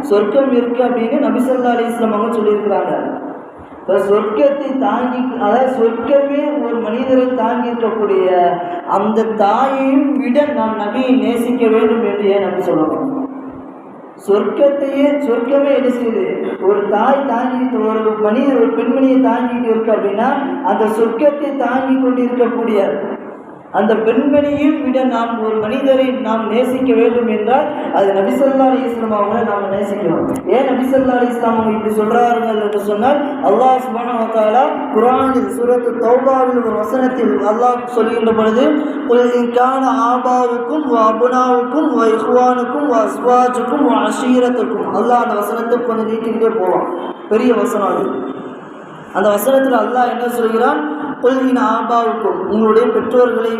சொர்க்கம் இருக்கு அப்படின்னு நபி ஸல்லல்லாஹு அலைஹி வஸல்லம் அவங்க சொல்லியிருக்கிறாங்க. இப்போ சொர்க்கத்தை தாங்கி, அதாவது சொர்க்கமே ஒரு மனிதரை தாங்கி இருக்கக்கூடிய அந்த தாயையும் விட நாம் நபியை நேசிக்க வேண்டும் என்று ஏன் நபி சொல்லணும்? சொர்க்கமே என்ன செய்யுது? ஒரு தாய் தாங்கிட்டு, ஒரு மனிதர் ஒரு பெண்மணியை தாங்கிட்டு இருக்கு அப்படின்னா அந்த சொர்க்கத்தை தாங்கி கொண்டு இருக்கக்கூடிய அந்த பெண்மணியும் விட நாம் ஒரு மனிதரை நாம் நேசிக்க வேண்டும் என்றால் அது நபி ஸல்லல்லாஹு அலைஹி வஸல்லம் அவங்களை நாம் நேசிக்கணும். ஏன் நபி ஸல்லல்லாஹு அலைஹி வஸல்லம் அவங்க இப்படி சொல்றார்கள் என்று சொன்னால், அல்லாஹ் சுப்ஹானஹு வ தஆலா குர்ஆனில் சூரத்து தௌபாவில் ஒரு வசனத்தில் அல்லாஹ் சொல்கின்ற பொழுது, குல் இன் கான ஆபாவுக்கும் வ அப்னாவுக்கும் வ இஹ்வானுக்கும் வ அஸ்வாஜுக்கும் வ அஷீரத்துக்கும், அல்லாஹ் அந்த வசனத்தை கொஞ்சம் நீட்டிக்கிட்டே போவான். பெரிய வசனம் அது. அந்த வசனத்தில் அல்லாஹ் என்ன சொல்கிறான்? குல் இன் ஆபாவுக்கும், உங்களுடைய பெற்றோர்களை,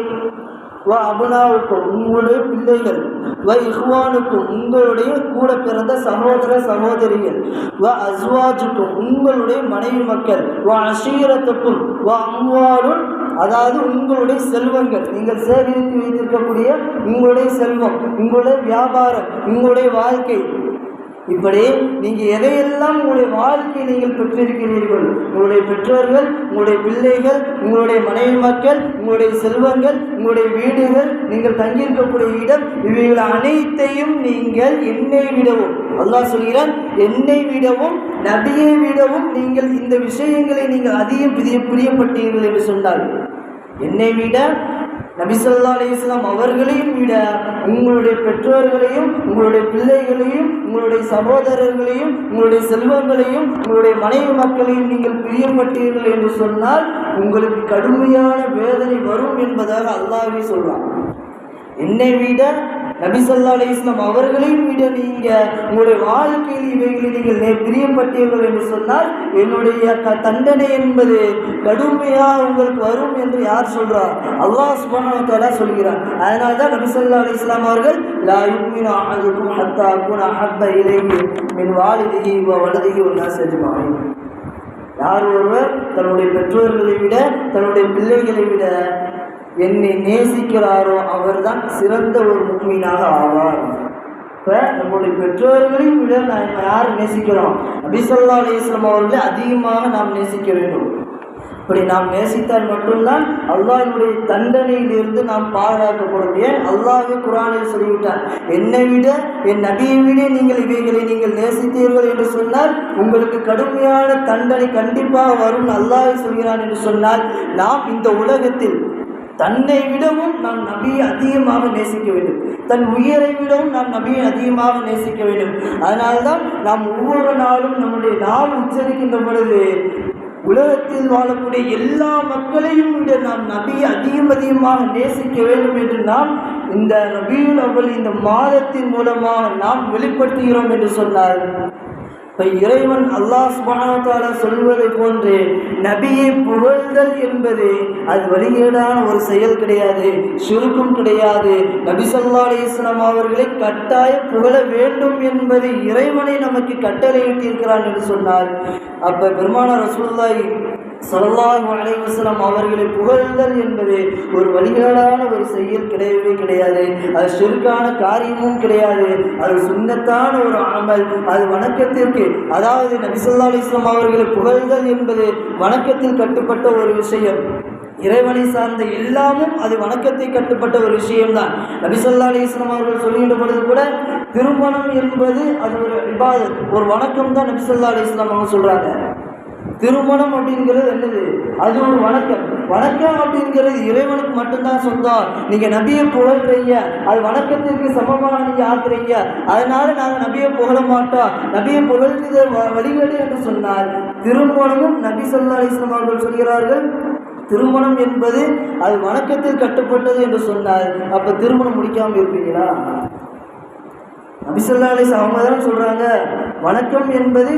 வ அபுனாவுக்கும், உங்களுடைய பிள்ளைகள், வ இஹ்வானுக்கும், உங்களுடைய கூட பிறந்த சகோதர சகோதரிகள், வ அஸ்வாஜுக்கும், உங்களுடைய மனைவி மக்கள், வ அஷீரத்துக்கும், வ அம்வாலுன், அதாவது உங்களுடைய செல்வங்கள், நீங்கள் சேகரித்து வைத்திருக்கக்கூடிய உங்களுடைய செல்வம், உங்களுடைய வியாபாரம், உங்களுடைய வாழ்க்கை, இப்படி நீங்கள் எதையெல்லாம் உங்களுடைய வாழ்க்கையை நீங்கள் பெற்றிருக்கிறீர்கள், உங்களுடைய பெற்றோர்கள், உங்களுடைய பிள்ளைகள், உங்களுடைய மனைவி மக்கள், உங்களுடைய செல்வங்கள், உங்களுடைய வீடுகள், நீங்கள் தங்கியிருக்கக்கூடிய இடம், இவைகள் அனைத்தையும் நீங்கள் என்னை விடவும், அல்லாஹ் சொல்கிறான், என்னை விடவும் நபியை விடவும் நீங்கள் இந்த விஷயங்களை நீங்கள் அதிகம் பிரியப்பட்டீர்கள் என்று சொன்னார். என்னை விட நபி ஸல்லல்லாஹு அலைஹி வஸல்லம் அவர்களையும் விட உங்களுடைய பெற்றோர்களையும், உங்களுடைய பிள்ளைகளையும், உங்களுடைய சகோதரர்களையும், உங்களுடைய செல்வங்களையும், உங்களுடைய மனைவி மக்களையும் நீங்கள் பிரியப்பட்டீர்கள் என்று சொன்னால் உங்களுக்கு கடுமையான வேதனை வரும் என்பதாக அல்லாஹ்வே சொல்றான். என்னை விட நபி ஸல்லல்லாஹு அலைஹி வஸல்லம் அவர்களையும் விட நீங்கள் உங்களுடைய வாழ்க்கையில் இவைகளை நீங்கள் பிரியப்பட்டீர்கள் என்று சொன்னால் என்னுடைய தண்டனை என்பது கடுமையாக உங்களுக்கு வரும் என்று யார் சொல்றார்? அல்லாஹ் சுப்ஹானஹு வ தஆலா சொல்கிறார். அதனால தான் நபி ஸல்லல்லாஹு அலைஹி வஸல்லம் அவர்கள் லா யுமினு அஹதுக்கும் ஹத்தா அகுன அஹப்ப இலைஹி மின் வாலிதிஹி வ வலதிஹி வன் நாஸி அஜ்மஈன். யார் ஒருவர் தன்னுடைய பெற்றோர்களை விட, தன்னுடைய பிள்ளைகளை விட என்னை நேசிக்கிறாரோ அவர்தான் சிறந்த ஒரு முஃமினாக ஆவார். இப்போ நம்முடைய பெற்றோர்களையும் விட நாம் யார் நேசிக்கிறோம்? நபி ஸல்லல்லாஹு அலைஹி வஸல்லம் அவர்களை அதிகமாக நாம் நேசிக்க வேண்டும். இப்படி நாம் நேசித்தால் மட்டும்தான் அல்லாஹ்வுடைய தண்டனையிலிருந்து நாம் பாதுகாக்கப்படும். ஏன்? அல்லாஹ் குர்ஆனில் சொல்லிவிட்டார், என்னை விட என் நபியை விட நீங்கள் இவைகளை நீங்கள் நேசித்தீர்கள் என்று சொன்னால் உங்களுக்கு கடுமையான தண்டனை கண்டிப்பாக வரும் அல்லாஹ் சொல்கிறான் என்று சொன்னால், நாம் இந்த உலகத்தில் தன்னை விடவும் நாம் நபியை அதிகமாக நேசிக்க வேண்டும், தன் உயிரை விடவும் நாம் நபியை அதிகமாக நேசிக்க வேண்டும். அதனால்தான் நாம் ஒவ்வொரு நாளும் நம்முடைய நாள் உச்சரிக்கின்ற பொழுது உலகத்தில் வாழக்கூடிய எல்லா மக்களையும் விட நாம் நபியை அதிகமாக நேசிக்க வேண்டும் என்று நாம் இந்த ரபியுல் அவ்வல் இந்த மாதத்தின் மூலமாக நாம் வெளிப்படுத்துகிறோம் என்று சொன்னார். இப்போ இறைவன் அல்லாஹ் சுப்ஹானஹு வ தஆலா சொல்வதை போன்று நபியை புகழ்தல் என்பது அது வழிகேடான ஒரு செயல் கிடையாது, ஷிர்க்கும் கிடையாது. நபி ஸல்லல்லாஹு அலைஹி வஸல்லம் அவர்களை கட்டாயம் புகழ வேண்டும் என்பது இறைவனை நமக்கு கட்டளையிட்டிருக்கிறான் என்று சொன்னார். அப்போ பெருமானார் ரசூலுல்லாஹி ஸல்லல்லாஹு அலைஹி வஸல்லம் அவர்களை புகழ்தல் என்பது ஒரு வழிகேடான ஒரு செயல் கிடையவே கிடையாது. அது ஷிர்கான காரியமும் கிடையாது. அது சுன்னத்தான ஒரு அமல், அது வணக்கத்திற்கு, அதாவது நபி ஸல்லல்லாஹு அலைஹி வஸல்லம் அவர்களை புகழ்தல் என்பது வணக்கத்தில் கட்டுப்பட்ட ஒரு விஷயம். இறைவனை சார்ந்த எல்லாமும் அது வணக்கத்தை கட்டுப்பட்ட ஒரு விஷயம்தான். நபி ஸல்லல்லாஹு அலைஹி வஸல்லம் அவர்கள் சொல்கின்ற பொழுது கூட திருமணம் என்பது அது ஒரு இபாதத், ஒரு வணக்கம் தான் நபி ஸல்லல்லாஹு அலைஹி வஸல்லம் அவங்க சொல்றாங்க. திருமணம் அப்படிங்கிறது என்னது? அது ஒரு வணக்கம். வணக்கம் அப்படிங்கிறது இறைவனுக்கு மட்டும்தான் சொந்தம். நீங்கள் நபியை புகழ்றீங்க, அது வணக்கத்திற்கு சமமாக நீங்கள் ஆக்குறீங்க, அதனால நாங்கள் நபியை புகழ மாட்டோம், நபியை புகழ்ந்து வழிகேடு என்று சொன்னால், திருமணமும் நபி ஸல்லல்லாஹு அலைஹி வஸல்லம் அவர்கள் சொல்கிறார்கள் திருமணம் என்பது அது வணக்கத்தில் கட்டுப்பட்டது என்று சொன்னால், அப்போ திருமணம் முடிக்காமல் இருப்பீங்களா? நபி ஸல்லல்லாஹு அலைஹி வஸல்லம் அவங்க தான் சொல்கிறாங்க, வணக்கம் என்பது,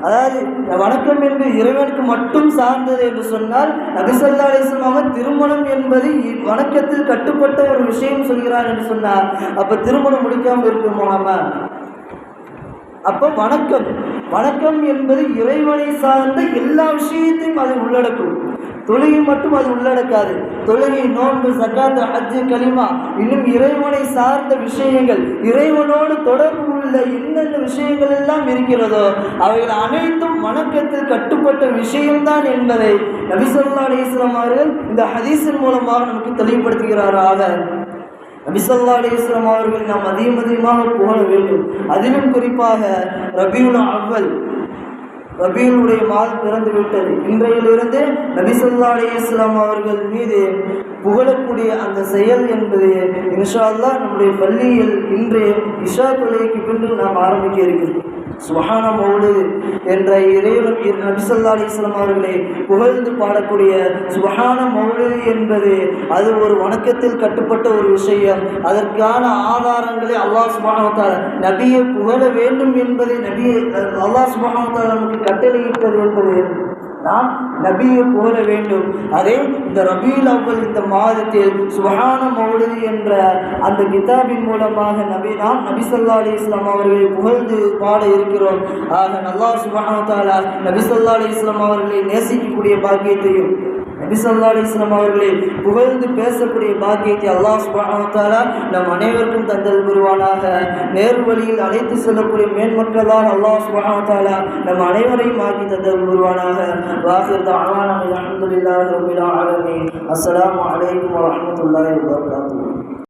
அதாவது வணக்கம் என்பது இறைவனுக்கு மட்டும் சார்ந்தது என்று சொன்னால், நபி ஸல்லல்லாஹு அலைஹி வஸல்லம் அவங்க திருமணம் என்பது வணக்கத்தில் கட்டுப்பட்ட ஒரு விஷயம் சொல்கிறார் என்று சொன்னார். அப்போ திருமணம் முடிக்காமல் இருக்குமோ நம்ம? அப்போ வணக்கம் என்பது இறைவனை சார்ந்த எல்லா விஷயத்தையும் அதை உள்ளடக்கும். தொழுகை மட்டும் அது உள்ளடக்காது. தொழுகை, நோன்பு, சக்காத், ஹஜ்ஜு, கலிமா, இன்னும் இறைவனை சார்ந்த விஷயங்கள், இறைவனோடு தொடர்பு உள்ள என்னென்ன விஷயங்கள் எல்லாம் இருக்கிறதோ அவைகள் அனைத்தும் வணக்கத்தில் கட்டுப்பட்ட விஷயம்தான் என்பதை நபி ஸல்லல்லாஹு அலைஹி வஸல்லம் அவர்கள் இந்த ஹதீஸின் மூலமாக நமக்கு தெளிவுபடுத்துகிறாராக. நபி ஸல்லல்லாஹு அலைஹி வஸல்லம் அவர்கள் நாம் அதிகமாக புகழ வேண்டும். அதிலும் குறிப்பாக ரபியுல் அவ்வல், ரபியுடைய மாதம் பிறந்து விட்டது. இன்றையிலிருந்து நபி ஸல்லல்லாஹு அலைஹி வஸல்லம் அவர்கள் மீது புகழக்கூடிய அந்த செயல் என்பது இன்ஷா அல்லாஹ் நம்முடைய பள்ளியில் இன்று இஷா தொழுகைக்கு பின்பு நாம் ஆரம்பிக்க இருக்கிறோம். சுப்ஹான மௌலித் என்ற இறைவன் நபி ஸல்லல்லாஹு அலைஹி வஸல்லம் அவர்களை புகழ்ந்து பாடக்கூடிய சுப்ஹான மௌலித் என்பது அது ஒரு வணக்கத்தில் கட்டுப்பட்ட ஒரு விஷயம். அதற்கான ஆதாரங்களை அல்லாஹ் சுப்ஹானஹு வ தஆலா நபியை புகழ வேண்டும் என்பதை அல்லாஹ் சுப்ஹானஹு வ தஆலா நமக்கு கட்டளையிட்டது என்பது நாம் நபியை புகழ வேண்டும். அதே இந்த ரபியுல் அவ்வல் இந்த மாதத்தில் சுப்ஹான மௌலித் என்ற அந்த கிதாபின் மூலமாக நபி ஸல்லல்லாஹு அலைஹி வஸல்லம் அவர்களை புகழ்ந்து பாட இருக்கிறோம். ஆக அல்லாஹ் சுப்ஹானஹு வ தஆலா நபி ஸல்லல்லாஹு அலைஹி வஸல்லம் அவர்களை நேசிக்கக்கூடிய பாக்கியத்தையும் நபி ஸல்லல்லாஹு அலைஹி வஸல்லம் அவர்களை புகழ்ந்து பேசக்கூடிய பாக்கியத்தை அல்லாஹ் சுப்ஹானஹு வ தஆலா நம் அனைவருக்கும் தந்தல் புரிவானாக. நேர் வழியில் அழைத்து செல்லக்கூடிய மேன்மக்களால் அல்லாஹ் சுப்ஹானஹு வ தஆலா நம் அனைவரையும் ஆக்கி தந்தல் புரிவானாக. வாஹிர் தஅவானா அல்ஹம்துலில்லாஹி ரப்பில் ஆலமீன். அஸ்ஸலாமு அலைக்கும் வரஹ்மத்துல்லாஹி வபரகாத்துஹு.